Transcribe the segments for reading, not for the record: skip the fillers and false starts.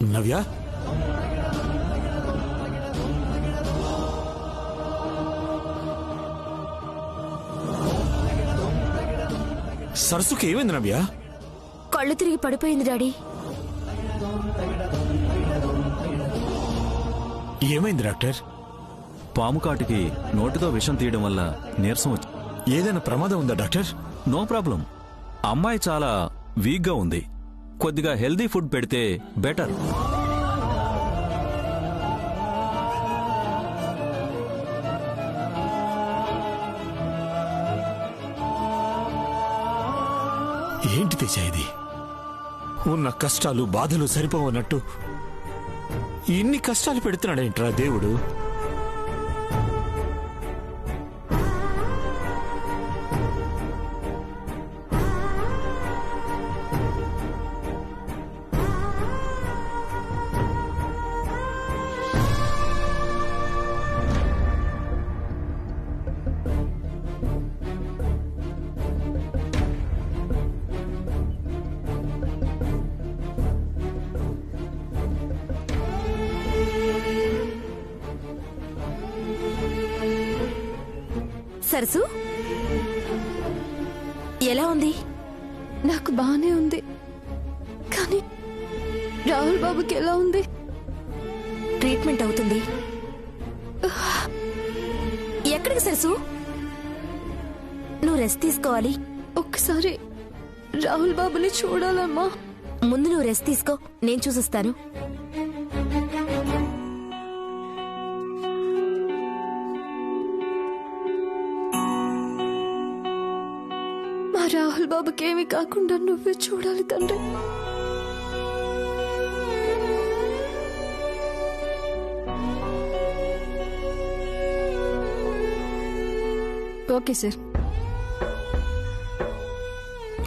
నవ్య, సరస్సుకి ఏమైంది నవ్య? కళ్ళు తిరిగి పడిపోయింది డాడీ. ఏమైంది డాక్టర్? పాము కాటికి నోటితో విషం తీయడం వల్ల నీరసం వచ్చి. ఏదైనా ప్రమాదం ఉందా డాక్టర్? No problem. అమ్మాయి చాలా వీక్గా ఉంది. కొద్దిగా హెల్దీ ఫుడ్ పెడితే బెటర్. ఏంటి తేజ ఇది? ఉన్న కష్టాలు బాధలు సరిపోవన్నట్టు ఇన్ని కష్టాలు పెడుతున్నాడేంట్రా దేవుడు? సరసు ఎలా ఉంది? నాకు బానే ఉంది, కానీ రాహుల్ బాబుకి ఎలా ఉంది? ట్రీట్మెంట్ అవుతుంది. ఎక్కడికి సరసు? నువ్వు రెస్ట్ తీసుకోవాలి. ఒక్కసారి రాహుల్ బాబుని చూడాలమ్మా. ముందు నువ్వు రెస్ట్ తీసుకో, నేను చూసిస్తాను. మా రాహుల్ బాబుకి ఏమీ కాకుండా నువ్వే చూడాలి తండ్రి. Okay sir.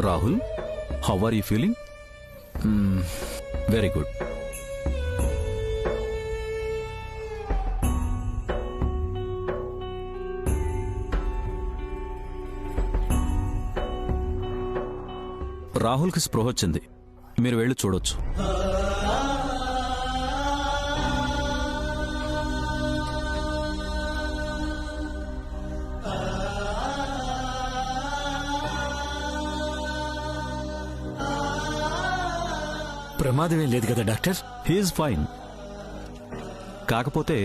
Rahul, how are you feeling? Very good. రాహుల్కి స్పృహ వచ్చింది, మీరు వెళ్ళి చూడొచ్చు. ప్రమాదమేం లేదు కదా డాక్టర్? He's fine. కాకపోతే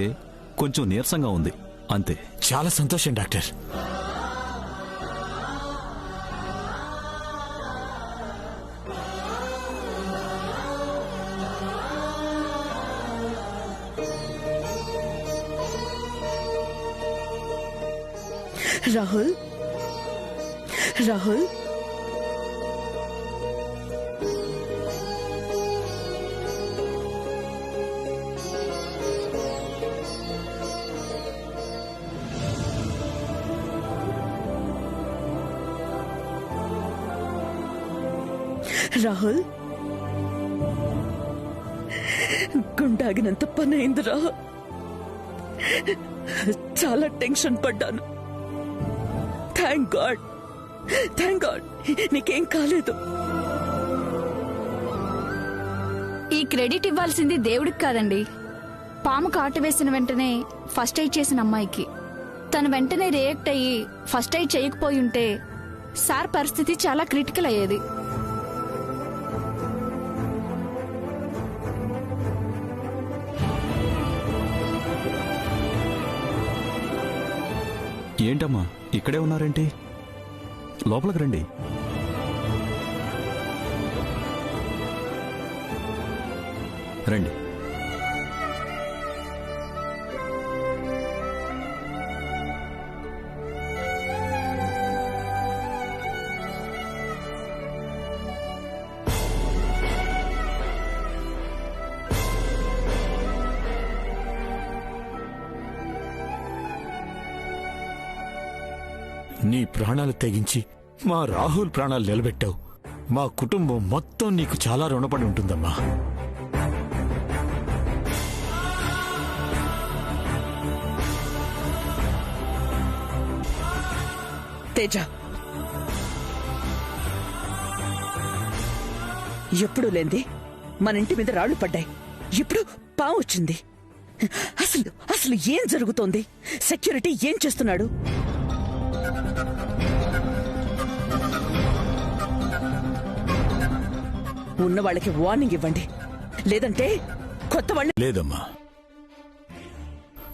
కొంచెం నీరసంగా ఉంది అంతే. చాలా సంతోషం డాక్టర్. రాహుల్, రాహుల్, రాహుల్, గుండాగినంత పని అయిందిరా. చాలా టెన్షన్ పడ్డాను. థ్యాంక్ గాడ్, థ్యాంక్ గాడ్ నీకేం కాలేదు. ఈ క్రెడిట్ ఇవ్వాల్సింది దేవుడికి కాదండి, పాము కాటు వేసిన వెంటనే ఫస్ట్ ఎయిడ్ చేసిన అమ్మాయికి. తను వెంటనే రియాక్ట్ అయ్యి ఫస్ట్ ఎయిడ్ చేయకపోయి ఉంటే సార్ పరిస్థితి చాలా క్రిటికల్ అయ్యేది. ఏంటమ్మా ఇక్కడే ఉన్నారేంటి? లోపలికి రండి. రండి. నీ ప్రాణాలు తెగించి మా రాహుల్ ప్రాణాలు నిలబెట్టావు. మా కుటుంబం మొత్తం నీకు చాలా రుణపడి ఉంటుందమ్మా. తేజ, ఎప్పుడు లేంది మన ఇంటి మీద రాళ్లు పడ్డాయి. ఇప్పుడు పాము వచ్చింది. అసలు అసలు ఏం జరుగుతోంది? సెక్యూరిటీ ఏం చేస్తున్నాడు? ఉన్న వాళ్ళకి వార్నింగ్ ఇవ్వండి, లేదంటే కొత్త వాళ్ళు. లేదమ్మా,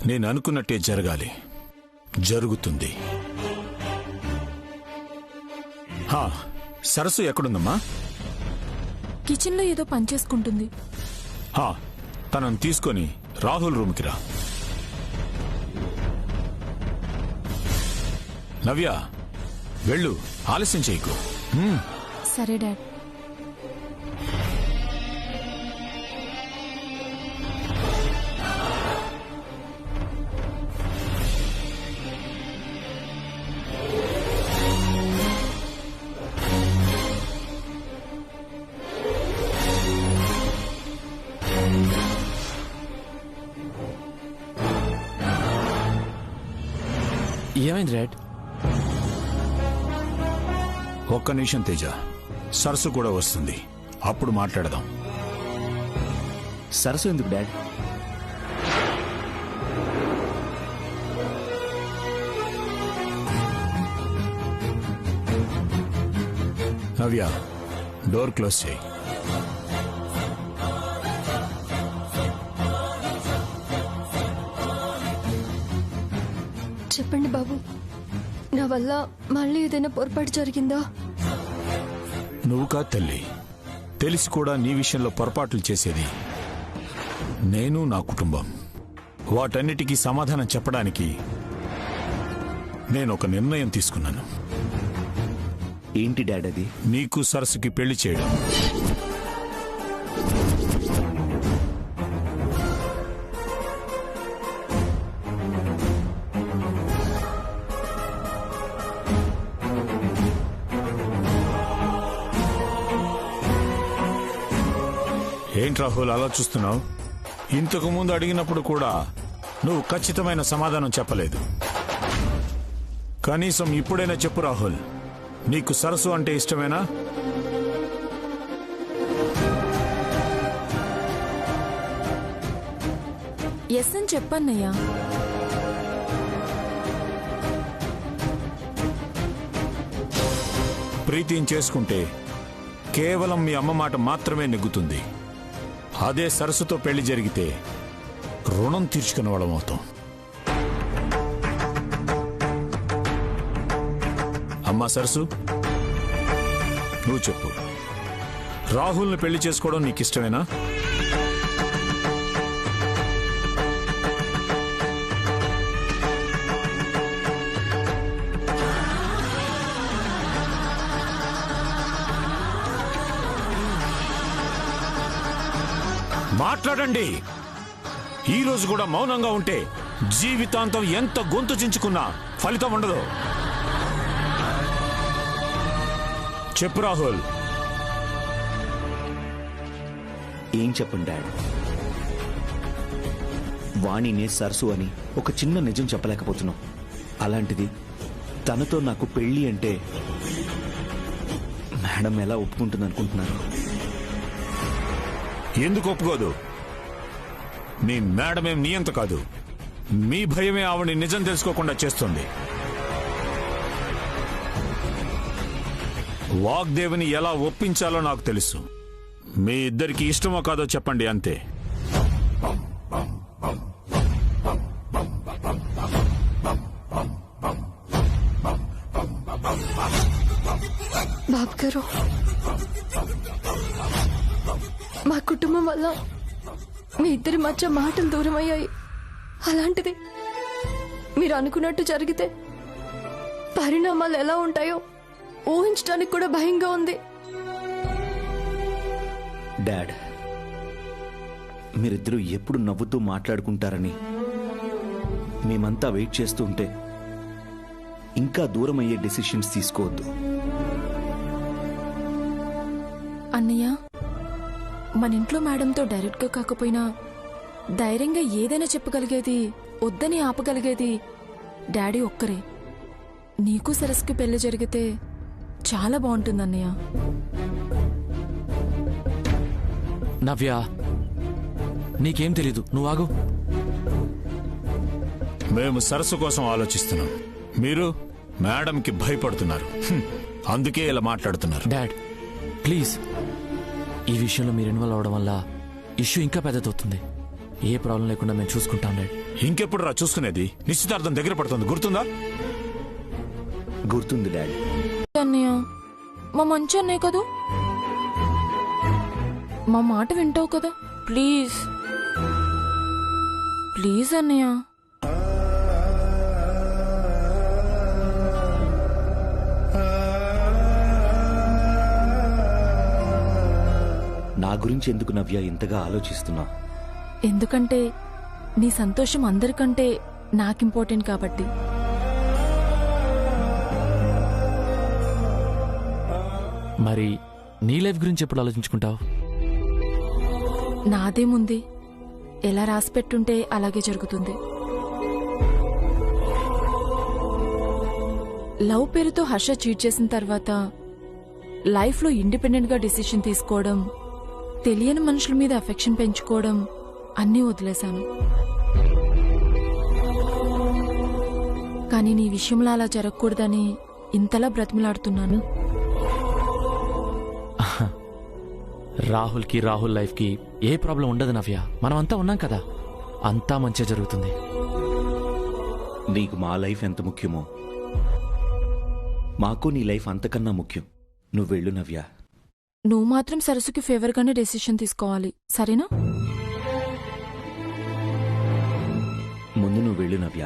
నేను అనుకున్నట్టే జరగాలి, జరుగుతుంది. సరస్సు ఎక్కడుందమ్మా? కిచెన్ లో ఏదో పని చేసుకుంటుంది. తనను తీసుకొని రాహుల్ రూమ్కి రా. నవ్య, వెళ్ళు, ఆలస్యం చేయకు. సరే డాడ్. ఏమైంది డాడ్? ఒక్క నిమిషం తేజ, సరస్సు కూడా వస్తుంది, అప్పుడు మాట్లాడదాం. సరస్సు ఎందుకు డాడ్? నవ్య, డోర్ క్లోజ్ చేయి. చెప్పండి బాబు, నా వల్ల మళ్ళీ ఏదైనా పొరపాటు జరిగిందా? నువ్వు కాదు తల్లి, తెలిసి కూడా నీ విషయంలో పొరపాట్లు చేసేది నేను, నా కుటుంబం. వాటన్నిటికీ సమాధానం చెప్పడానికి నేను ఒక నిర్ణయం తీసుకున్నాను. ఏంటి డాడ్ అది? నీకు సరస్సుకి పెళ్లి చేయడం. ఏంటి రాహుల్ అలా చూస్తున్నావు? ఇంతకు ముందు అడిగినప్పుడు కూడా నువ్వు ఖచ్చితమైన సమాధానం చెప్పలేదు. కనీసం ఇప్పుడైనా చెప్పు రాహుల్, నీకు సరస్సు అంటే ఇష్టమేనా? ఎస్ అని చెప్పన్నయ్యా. ప్రీతిని చేసుకుంటే కేవలం మీ అమ్మ మాట మాత్రమే నెగ్గుతుంది. అదే సరస్సుతో పెళ్లి జరిగితే రుణం తీర్చుకునే వాళ్ళం అవుతాం. అమ్మా సరస్సు, నువ్వు చెప్పు, రాహుల్ని పెళ్లి చేసుకోవడం నీకు ఇష్టమేనా? మాట్లాడండి. ఈ రోజు కూడా మౌనంగా ఉంటే జీవితాంతం ఎంత గొంతు చించుకున్నా ఫలితం ఉండదు. చెప్పు రాహుల్. ఏం చెప్పండి డాడ్? వాణినే సరస్సు అని ఒక చిన్న నిజం చెప్పలేకపోతున్నాం. అలాంటిది తనతో నాకు పెళ్లి అంటే మేడం ఎలా ఒప్పుకుంటుంది అనుకుంటున్నారు? ఎందుకు ఒప్పుకోదు? మీ మేడమేం నియంత కాదు. మీ భయమే ఆవిడ్ని నిజం తెలుసుకోకుండా చేస్తుంది. వాగ్దేవిని ఎలా ఒప్పించాలో నాకు తెలుసు. మీ ఇద్దరికి ఇష్టమో కాదో చెప్పండి, అంతే. బాబు గారు, మా కుటుంబం వల్ల మీ ఇద్దరి మధ్య మాటలు దూరం అయ్యాయి. అలాంటిది మీరు అనుకున్నట్టు జరిగితే పరిణామాలు ఎలా ఉంటాయో ఊహించడానికి కూడా భయంగా ఉంది. డాడ్, మీరిద్దరూ ఎప్పుడు నవ్వుతూ మాట్లాడుకుంటారని మేమంతా వెయిట్ చేస్తూ ఉంటే ఇంకా దూరం అయ్యే డెసిషన్స్ తీసుకోవద్దు. అన్నయ్య, మన ఇంట్లో మేడంతో డైరెక్ట్గా కాకపోయినా ధైర్యంగా ఏదైనా చెప్పగలిగేది, వద్దని ఆపగలిగేది డాడీ ఒక్కరే. నీకు సరస్సుకి పెళ్లి జరిగితే చాలా బాగుంటుంది అన్నయ్య. నవ్య, నీకేం తెలీదు, నువ్వు ఆగు. మేము సరస్సు కోసం ఆలోచిస్తున్నాం, మీరు మేడంకి భయపడుతున్నారు. అందుకే ఇలా మాట్లాడుతున్నారు. డాడ్ ప్లీజ్, ఈ విషయంలో మీరు ఇన్వాల్వ్ అవడం వల్ల ఇష్యూ ఇంకా పెద్దదవుతుంది. ఏ ప్రాబ్లం లేకుండా మేము చూసుకుంటాం డాడ్. ఇంకెప్పుడు రా చూసుకునేది? నిశ్చితార్థం దగ్గర పడుతుంది, గుర్తుందా? గుర్తుంది డాడీ. అన్నయ్య, మా మంచి అన్నయ్య కదా, మా మాట వింటావు కదా? ప్లీజ్ ప్లీజ్ అన్నయ్య. నా గురించి ఎందుకు నవ్య ఇంతగా ఆలోచిస్తున్నా? ఎందుకంటే నీ సంతోషం అందరికంటే నాకు ఇంపార్టెంట్ కాబట్టి. మరి నీ లైఫ్ గురించి ఎప్పుడు ఆలోచించుకుంటావు? నాదేముంది, ఎలా రాసి పెట్టుంటే అలాగే జరుగుతుంది. లవ్ పేరుతో హర్ష చీట్ చేసిన తర్వాత లైఫ్లో ఇండిపెండెంట్ గా డిసిషన్ తీసుకోవడం, తెలియని మనుషుల మీద అఫెక్షన్ పెంచుకోవడం అన్నీ వదిలేశాను. కానీ నీ విషయంలో అలా జరగకూడదని ఇంతలా బ్రతిమలాడుతున్నాను. రాహుల్కి, రాహుల్ లైఫ్కి ఏ ప్రాబ్లం ఉండదు నవ్య. మనం అంతా ఉన్నాం కదా, అంతా మంచిగా జరుగుతుంది. నీకు మా లైఫ్ ఎంత ముఖ్యమో మాకు నీ లైఫ్ అంతకన్నా ముఖ్యం. నువ్వు వెళ్ళు నవ్య. నువ్వు మాత్రం సరస్సుకి ఫేవర్ గానే డెసిషన్ తీసుకోవాలి, సరేనా? ముందు నువ్వు వెళ్ళు నవ్య.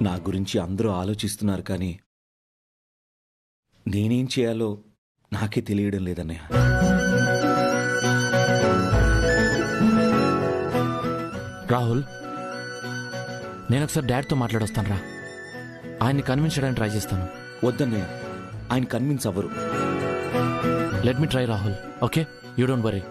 నా గురించి అందరూ ఆలోచిస్తున్నారు, కానీ నేనేం చేయాలో నాకే తెలియడం లేదన్నయ్య. రాహుల్, నేను ఒకసారి డాడ్తో మాట్లాడొస్తాను రా. ఆయన్ని కన్విన్స్ చేయడానికి ట్రై చేస్తాను. వద్దన్నయ్య, ఆయన కన్విన్స్ అవ్వరు. Let me try Rahul, okay? You don't worry.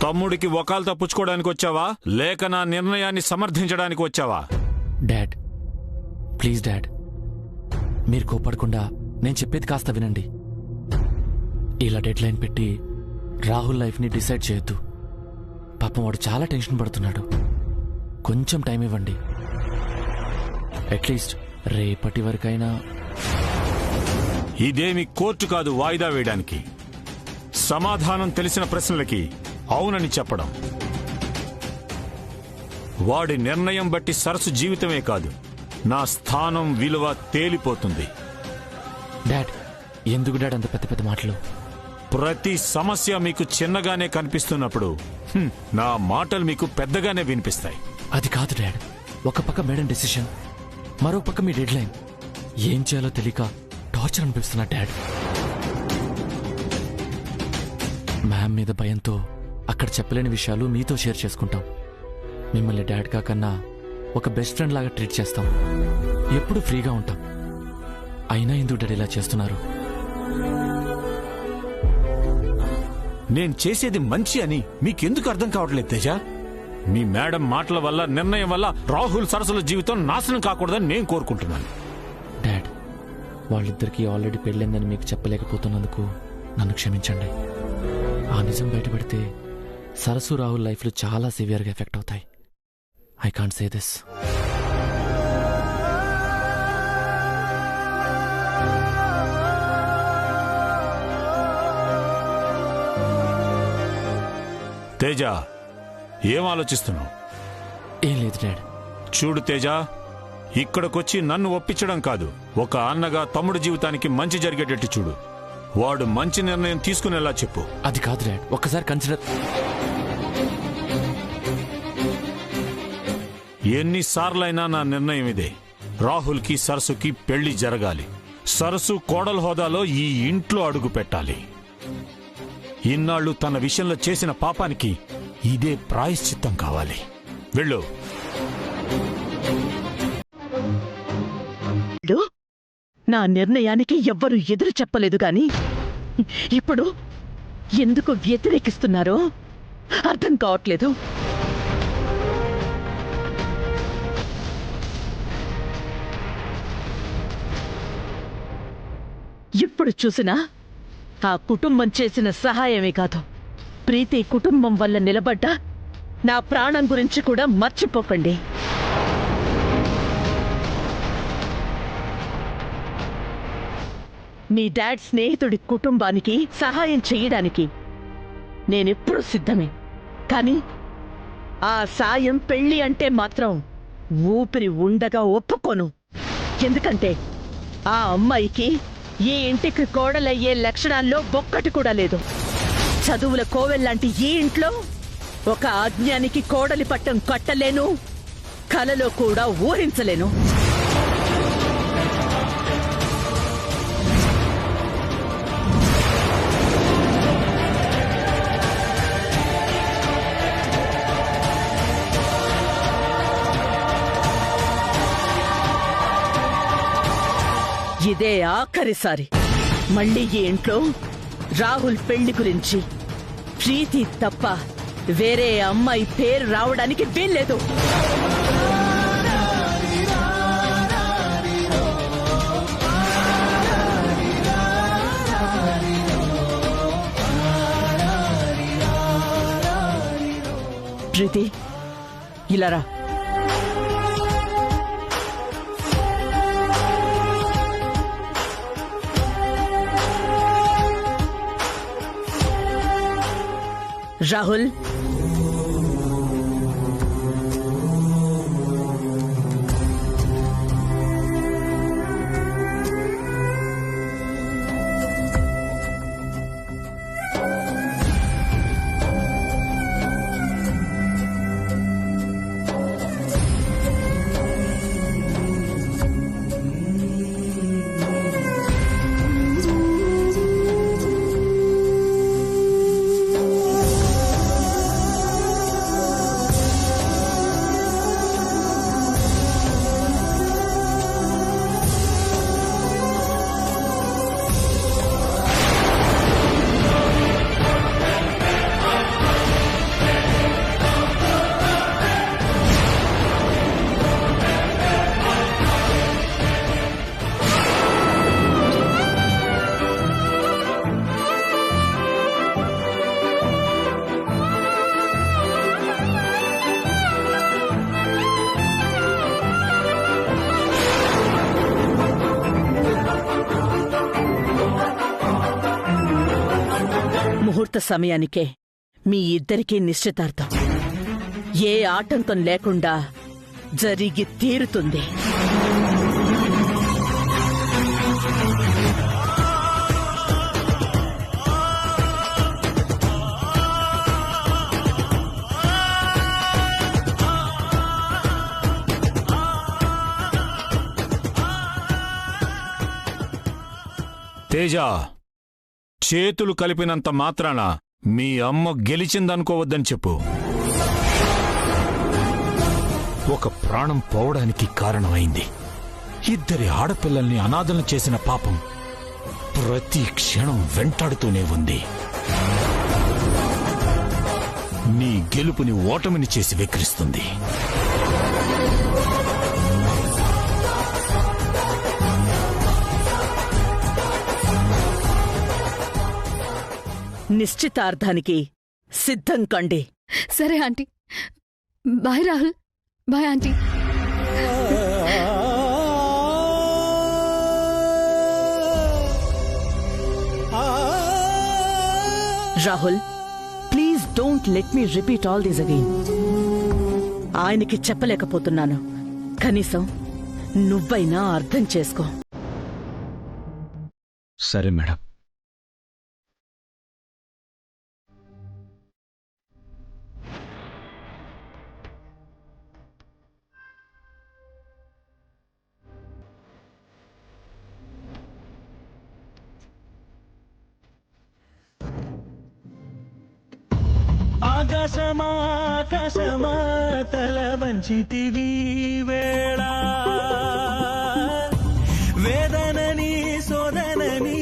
తమ్ముడికి వకాలు తప్పుకోవడానికి వచ్చావా, లేక నా నిర్ణయాన్ని సమర్థించడానికి వచ్చావా? డాడ్ ప్లీజ్ డాడ్, మీరు కోపడకుండా నేను చెప్పేది కాస్త వినండి. ఇలా డెడ్ లైన్ పెట్టి రాహుల్ లైఫ్ని డిసైడ్ చేయొద్దు. పాపం వాడు చాలా టెన్షన్ పడుతున్నాడు. కొంచెం టైం ఇవ్వండి. అట్లీస్ట్ రేపటి వరకైనా. ఇదేమి కోర్టు కాదు వాయిదా వేయడానికి. సమాధానం తెలిసిన ప్రశ్నలకి అవునని చెప్పడం. వాడి నిర్ణయం బట్టి సరస్సు జీవితమే కాదు, నా స్థానం విలువ తేలిపోతుంది. డాడ్ ఎందుకు డాడ్ అంత పెద్ద పెద్ద మాటలు? ప్రతి సమస్య మీకు చిన్నగానే కనిపిస్తున్నప్పుడు నా మాటలు మీకు పెద్దగానే వినిపిస్తాయి. అది కాదు డాడ్, ఒక పక్క మేడం డెసిషన్, మరో పక్క మీ డెడ్ లైన్. ఏం చేయాలో తెలియక టార్చర్ అనిపిస్తున్నా డాడ్. మ్యామ్ మీద భయంతో అక్కడ చెప్పలేని విషయాలు మీతో షేర్ చేసుకుంటాం. మిమ్మల్ని డాడ్ కాకన్నా ఒక బెస్ట్ ఫ్రెండ్ లాగా ట్రీట్ చేస్తాం. ఎప్పుడు ఫ్రీగా ఉంటాం. అయినా ఎందుకు డాడ్ ఇలా చేస్తున్నారు? నేను చేసేది మంచి అని మీకెందుకు అర్థం కావట్లేదు తేజ? మీ మేడం మాటల వల్ల, నిర్ణయం వల్ల రాహుల్ సరస్సుల జీవితం నాశనం కాకూడదని నేను కోరుకుంటున్నాను. డాడ్ వాళ్ళిద్దరికీ ఆల్రెడీ పెళ్ళిందని మీకు చెప్పలేకపోతున్నందుకు నన్ను క్షమించండి. ఆ నిజం బయటపడితే సరస్సు రాహుల్ లైఫ్లు చాలా సివియర్గా ఎఫెక్ట్ అవుతాయి. I can't say this. Teja, ఏం ఆలోచిస్తున్నావు? ఏం లేదు డాడ్. చూడు తేజ, ఇక్కడికొచ్చి నన్ను ఒప్పించడం కాదు, ఒక అన్నగా తమ్ముడు జీవితానికి మంచి జరిగేటట్టు చూడు. వాడు మంచి నిర్ణయం తీసుకునేలా చెప్పు. అది కాదు డాడ్, ఒక్కసారి కన్సిడర్. ఎన్నిసార్లైనా నా నిర్ణయం ఇదే. రాహుల్కి సరస్సుకి పెళ్లి జరగాలి. సరస్సు కోడల హోదాలో ఈ ఇంట్లో అడుగు పెట్టాలి. ఇన్నాళ్లు తన విషయంలో చేసిన పాపానికి ఇదే ప్రాయశ్చిత్తం కావాలి. వెళ్ళు. నా నిర్ణయానికి ఎవ్వరూ ఎదురు చెప్పలేదు గాని ఇప్పుడు ఎందుకు వ్యతిరేకిస్తున్నారో అర్థం కావట్లేదు. ఇప్పుడు చూసినా ఆ కుటుంబం చేసిన సహాయమే కాదు, ప్రీతి కుటుంబం వల్ల నిలబడ్డ నా ప్రాణం గురించి కూడా మర్చిపోకండి. మీ డాడ్ స్నేహితుడి కుటుంబానికి సహాయం చెయ్యడానికి నేనెప్పుడూ సిద్ధమే. కానీ ఆ సాయం పెళ్లి అంటే మాత్రం ఊపిరి ఉండగా ఒప్పుకోను. ఎందుకంటే ఆ అమ్మాయికి ఈ ఇంటికి కోడలయ్యే లక్షణాల్లో బొక్కటి కూడా లేదు. చదువుల కోవెల్లాంటి ఈ ఇంట్లో ఒక అజ్ఞానికి కోడలి పట్టం కట్టలేను, కలలో కూడా ఊహించలేను. ఇదే ఆఖరిసారి మళ్ళీ ఈ ఇంట్లో రాహుల్ పెళ్లి గురించి ప్రీతి తప్ప వేరే అమ్మాయి పేరు రావడానికి వీల్లేదు. ప్రీతి, ఇలా రా. రాహుల్, ముహూర్త సమయానికే మీ ఇద్దరికీ నిశ్చితార్థం ఏ ఆటంకం లేకుండా జరిగి తీరుతుంది. తేజ, చేతులు కలిపినంత మాత్రాన మీ అమ్మ గెలిచిందనుకోవద్దని చెప్పు. ఒక ప్రాణం పోవడానికి కారణమైంది. ఇద్దరి ఆడపిల్లల్ని అనాథలను చేసిన పాపం ప్రతి క్షణం వెంటాడుతూనే ఉంది. నీ గెలుపుని ఓటమిని చేసి వెక్కిరిస్తుంది. నిశ్చితార్థానికి సిద్ధం కండి. సరే aunty. Bye Rahul. Bye aunty. Rahul, please don't let me repeat all this again. ఆయనకి చెప్పలేకపోతున్నాను. కనీసం నువ్వైనా అర్థం చేసుకో. సరే మేడం. ఆకాశమా ఆకాశమా తల వంచితివి వేళ వేదనని సోదనని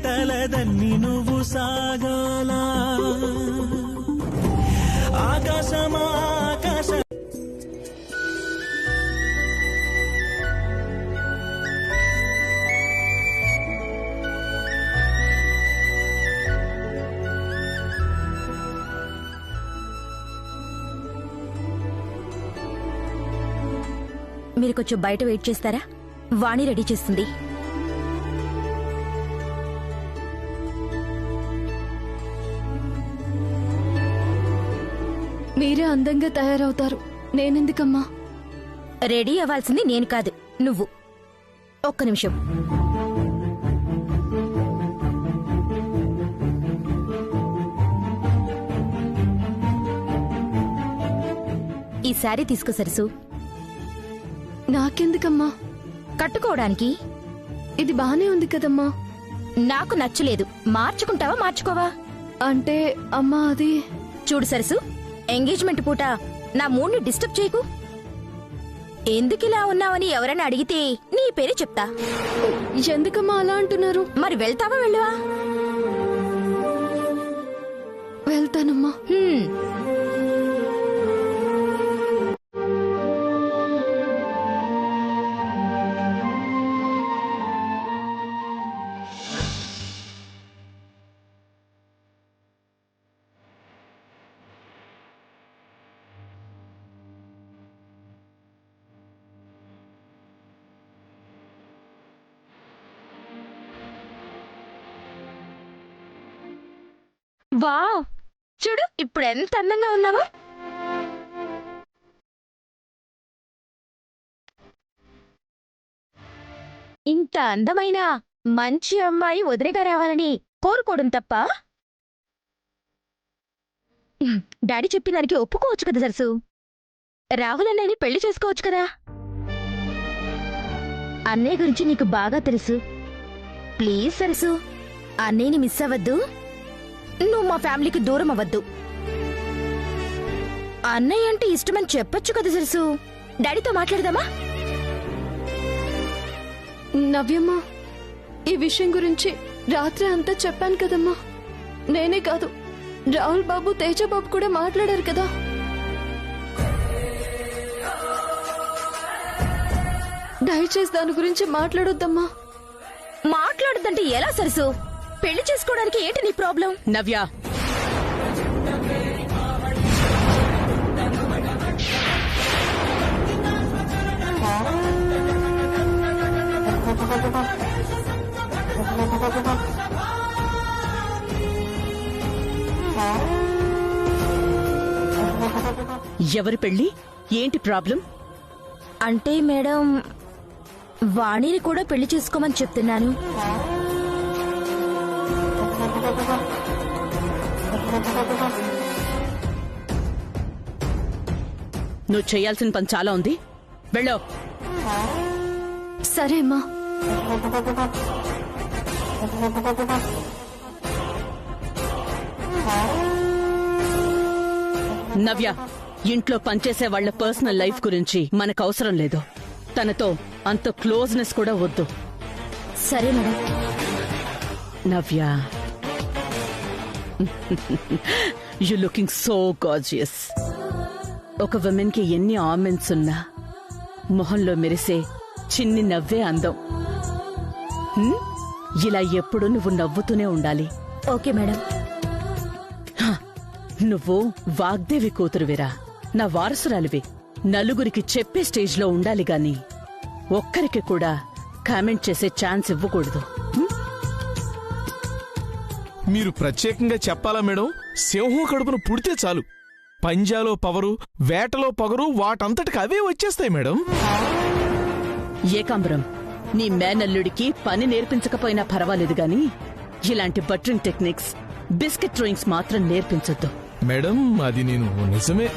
తలదన్ని నువ్వు సాగాల ఆకాశమా ఆకాశ మీరు కొంచెం బయట వెయిట్ చేస్తారా? వాణి రెడీ చేస్తుంది. మీరే అందంగా తయారవుతారు, నేనెందుకమ్మా? రెడీ అవ్వాల్సింది నేను కాదు, నువ్వు. ఒక్క నిమిషం. ఈ శారీ తీసుకో సరసు. నాకెందుకమ్మా? కట్టుకోవడానికి. ఇది బానే ఉంది కదమ్మా. నాకు నచ్చలేదు. మార్చుకుంటావా మార్చుకోవా? అంటే అమ్మా అది. చూడు సరసు, ఎంగేజ్మెంట్ పూట నా మూడ్ని డిస్టర్బ్ చేయకు. ఎందుకిలా ఉన్నావని ఎవరైనా అడిగితే నీ పేరే చెప్తా. ఎందుకమ్మా అలా అంటున్నారు? మరి వెళ్తావా వెళ్ళవా? వెళ్తానమ్మా. వావ్, చూడు ఇప్పుడు ఎంత అందంగా ఉన్నావో. ఇంత అందమైన మంచి అమ్మాయి వదిలేగా రావాలని కోరుకోవడం తప్ప డాడీ చెప్పిన దానికి ఒప్పుకోవచ్చు కదా సరసు. రాహుల్ అన్నయ్యని పెళ్లి చేసుకోవచ్చు కదా. అన్నయ్య గురించి నీకు బాగా తెలుసు. ప్లీజ్ సరసు, అన్నయ్యని మిస్ అవ్వద్దు. నువ్వు మా ఫ్యామిలీకి దూరం అవ్వద్దు. అన్నయ్య అంటే ఇష్టమని చెప్పొచ్చు కదా సరసు. డాడీతో మాట్లాడదామా? నవ్యమ్మా, ఈ విషయం గురించి రాత్రి అంతా చెప్పాను కదమ్మా. నేనే కాదు, రాహుల్ బాబు, తేజ బాబు కూడా మాట్లాడారు కదా. దయచేసి దాని గురించి మాట్లాడొద్దమ్మా. మాట్లాడొద్దంటే ఎలా సరసు? పెళ్లి చేసుకోవడానికి ఏంటి నీ ప్రాబ్లం? నవ్య, ఎవరి పెళ్లి? ఏంటి ప్రాబ్లం? అంటే మేడం, వాణిని కూడా పెళ్లి చేసుకోమని చెప్తున్నాను. నువ్వు చేయాల్సిన పని చాలా ఉంది, వెళ్ళో. సరే అమ్మా. నవ్య, ఇంట్లో పనిచేసే వాళ్ల పర్సనల్ లైఫ్ గురించి మనకు అవసరం లేదు. తనతో అంత క్లోజ్నెస్ కూడా వద్దు. సరే madam. Navya, you looking so gorgeous. ఒక విమెన్ కి ఎన్ని ఆర్నమెంట్స్ ఉన్నా మొహంలో మెరిసే చిన్ని నవ్వే అందం. ఇలా ఎప్పుడు నువ్వు నవ్వుతూనే ఉండాలి. Okay madam. నువ్వు వాగ్దేవి కూతురువిరా, నా వారసురాలివి. నలుగురికి చెప్పే స్టేజ్లో ఉండాలి గాని ఒక్కరికి కూడా కామెంట్ చేసే ఛాన్స్ ఇవ్వకూడదు. మీరు ప్రత్యేకంగా చెప్పాలా మేడం? సింహం కడుపును పుడితే చాలు, పంజాలో పవరు, వేటలో పగరు వాటంతటికి అవే వచ్చేస్తాయి మేడం. ఏకాంబరం, నీ మేనల్లుడికి పని నేర్పించకపోయినా పర్వాలేదు గాని ఇలాంటి బటరింగ్ టెక్నిక్స్, బిస్కెట్ డ్రాయింగ్స్ మాత్రం నేర్పించొద్దు. మేడం అది నేను నిజమే.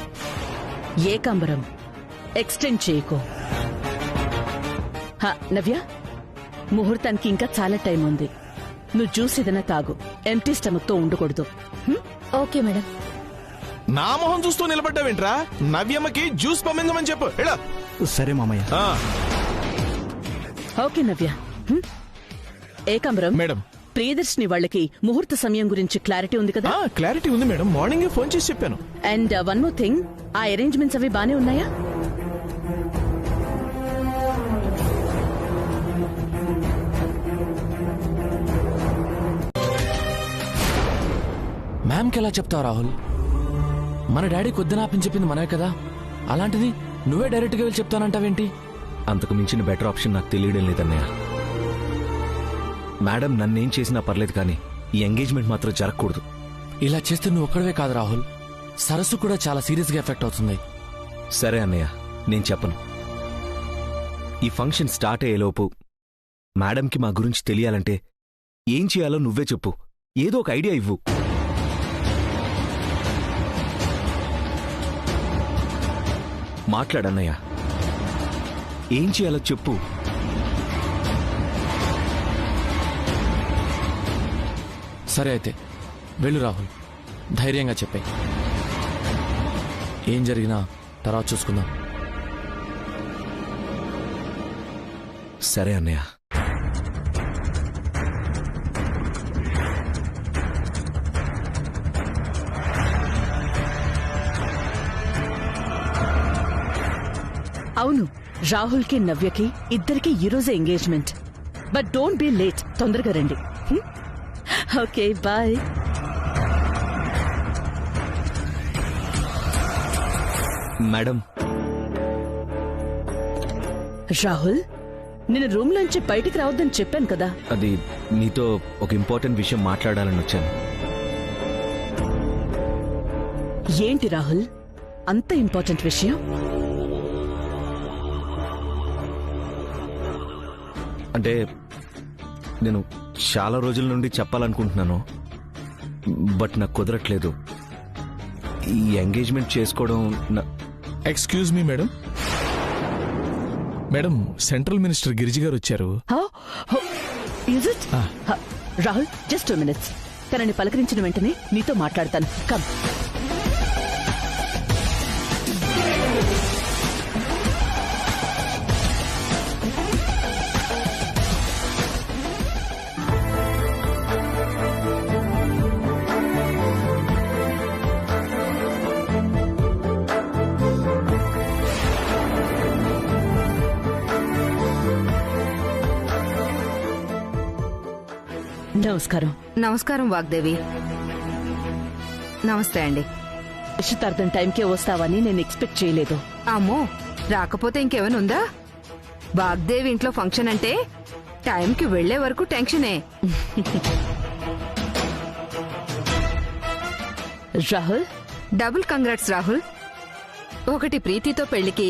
ఏకాంబరం, ఎక్స్టెండ్ చేయకో. నవ్య, ముహూర్తానికి ఇంకా చాలా టైం ఉంది. నువ్వు జ్యూస్ ఏదైనా తాగు. ఎంటీ స్టమక్ తో ఉండకూడదు. Okay madam. నా మొహం చూస్తూ నిలబడ్డావేంట్రా? నవ్యమ్మకి జ్యూస్ పంపించమని చెప్పు. ఎలా? సరే మామయ్య. ఓకే నవ్య. ఏకాంబరం మేడం, ప్రియదర్శిని వాళ్ళకి ముహూర్త సమయం గురించి క్లారిటీ ఉంది కదా? క్లారిటీ ఉంది మేడం. మార్నింగ్ ఫోన్ చేసి చెప్పాను. అండ్ వన్ మోర్ థింగ్, ఆ అరేంజ్మెంట్స్ అవి బానే ఉన్నాయా? మ్యామ్కి ఎలా చెప్తావు రాహుల్? మన డాడీకి వద్దనాపని చెప్పింది మనమే కదా, అలాంటిది నువ్వే డైరెక్ట్గా వెళ్ళి చెప్తానంటావేంటి? అంతకు మించిన బెటర్ ఆప్షన్ నాకు తెలియడం లేదన్నయ్య. మేడం నన్నేం చేసినా పర్లేదు కానీ ఈ ఎంగేజ్మెంట్ మాత్రం జరగకూడదు. ఇలా చేస్తే నువ్వు ఒక్కడవే కాదు రాహుల్, సరస్సు కూడా చాలా సీరియస్గా ఎఫెక్ట్ అవుతుంది. సరే అన్నయ్య, నేను చెప్పను. ఈ ఫంక్షన్ స్టార్ట్ అయ్యేలోపు మేడంకి మా గురించి తెలియాలంటే ఏం చేయాలో నువ్వే చెప్పు. ఏదో ఒక ఐడియా ఇవ్వు. మాట్లాడన్నయ్య, ఏం చేయాలో చెప్పు. సరే అయితే వెళ్ళు రాహుల్, ధైర్యంగా చెప్పే. ఏం జరిగినా తర్వాత చూసుకుందాం. సరే అన్నయ్య. అవును, రాహుల్కి నవ్యకి ఇద్దరికి ఈరోజే engagement. But don't be late. తొందరగా రండి. Okay, bye. మేడం, రాహుల్, నేను రూమ్ లోంచి బయటికి రావద్దని చెప్పాను కదా. అది నీతో ఒక ఇంపార్టెంట్ విషయం మాట్లాడాలని వచ్చాను. ఏంటి రాహుల్ అంత ఇంపార్టెంట్ విషయం? అంటే నేను చాలా రోజుల నుండి చెప్పాలనుకుంటున్నాను, బట్ నాకు కుదరట్లేదు. ఈ ఎంగేజ్మెంట్ చేసుకోవడం excuse me madam. Madam, central minister Giriji గారు వచ్చారు. Rahul, just 2 minutes. తనని పలకరించిన వెంటనే నీతో మాట్లాడతాను. కమ్. నమస్కారం. నమస్కారం వాగ్దేవి. నమస్తే అండి. నిశ్చితార్థం టైంకే వస్తావని నేను ఎక్స్పెక్ట్ చేయలేదు. అమ్మో, రాకపోతే ఇంకేమైనా ఉందా? వాగ్దేవి ఇంట్లో ఫంక్షన్ అంటే టైంకి వెళ్లే వరకు టెన్షనే. Rahul, double congrats Rahul. ఒకటి ప్రీతితో పెళ్లికి,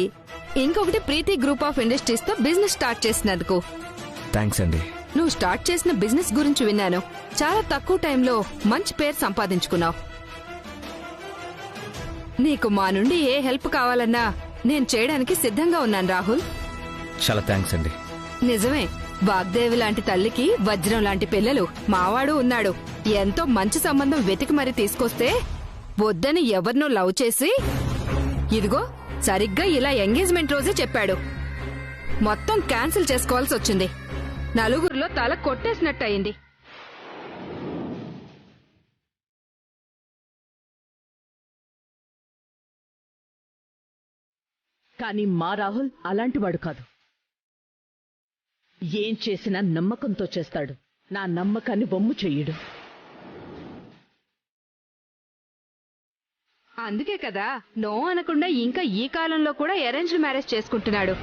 ఇంకొకటి ప్రీతి గ్రూప్ ఆఫ్ ఇండస్ట్రీస్ తో బిజినెస్ స్టార్ట్ చేసినందుకు. థ్యాంక్స్ అండి. నువ్వు స్టార్ట్ చేసిన బిజినెస్ గురించి విన్నాను. చాలా తక్కువ టైంలో మంచి పేరు సంపాదించుకున్నావు. నీకు మా నుండి ఏ హెల్ప్ కావాలన్నా నేను చేయడానికి సిద్ధంగా ఉన్నాను రాహుల్. చాలా థ్యాంక్స్ అండి. నిజమే, వాగ్దేవి లాంటి తల్లికి వజ్రం లాంటి పిల్లలు మావాడు ఉన్నాడు. ఎంతో మంచి సంబంధం వెతికి మరీ తీసుకొస్తే వద్దని ఎవరినో లవ్ చేసి ఇదిగో సరిగ్గా ఇలా ఎంగేజ్మెంట్ రోజే చెప్పాడు. మొత్తం క్యాన్సిల్ చేసుకోవాల్సి వచ్చింది. నలుగురిలో తల కొట్టేసినట్టయింది. కానీ మా రాహుల్ అలాంటివాడు కాదు. ఏం చేసినా నమ్మకంతో చేస్తాడు. నా నమ్మకాన్ని బొమ్ము చెయ్యడు. అందుకే కదా నో అనకుండా ఇంకా ఈ కాలంలో కూడా అరేంజ్డ్ మ్యారేజ్ చేసుకుంటున్నాడు.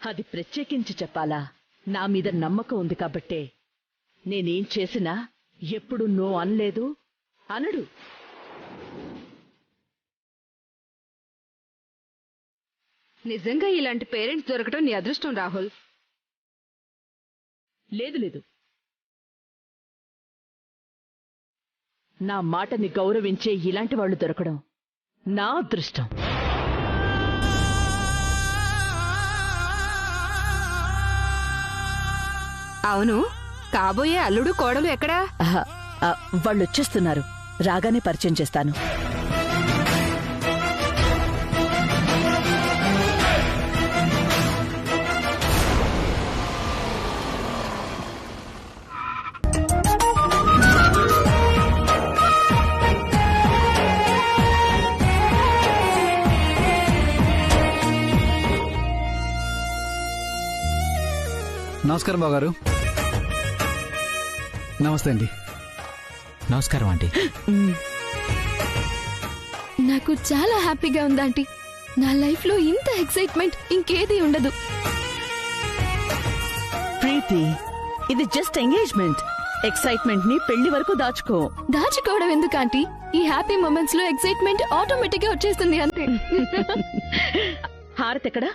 అది ప్రత్యేకించి చెప్పాలా? నా మీద నమ్మకం ఉంది కాబట్టే నేనేం చేసినా ఎప్పుడు నో అనలేదు, అనడు. నిజంగా ఇలాంటి పేరెంట్స్ దొరకడం నీ అదృష్టం రాహుల్. లేదు, నా మాటని గౌరవించే ఇలాంటి వాళ్ళు దొరకడం నా అదృష్టం. అవును, కాబోయే అల్లుడు కోడలు ఎక్కడా? వాళ్ళు వచ్చేస్తున్నారు, రాగానే పరిచయం చేస్తాను. నమస్కారం బావగారు. నమస్తే అండి. నమస్కారం ఆంటీ. నాకు చాలా హ్యాపీగా ఉంది ఆంటీ. నా లైఫ్ లో ఇంత ఎక్సైట్మెంట్ ఇంకేది ఉండదు. ప్రీతి, ఇది జస్ట్ ఎంగేజ్మెంట్. ఎక్సైట్మెంట్ ని పెళ్లి వరకు దాచుకోవడం ఎందుకు ఆంటీ? ఈ హ్యాపీ మూమెంట్స్ లో ఎక్సైట్మెంట్ ఆటోమేటిక్ గా వచ్చేస్తుంది అంతే. హారతి ఎక్కడా?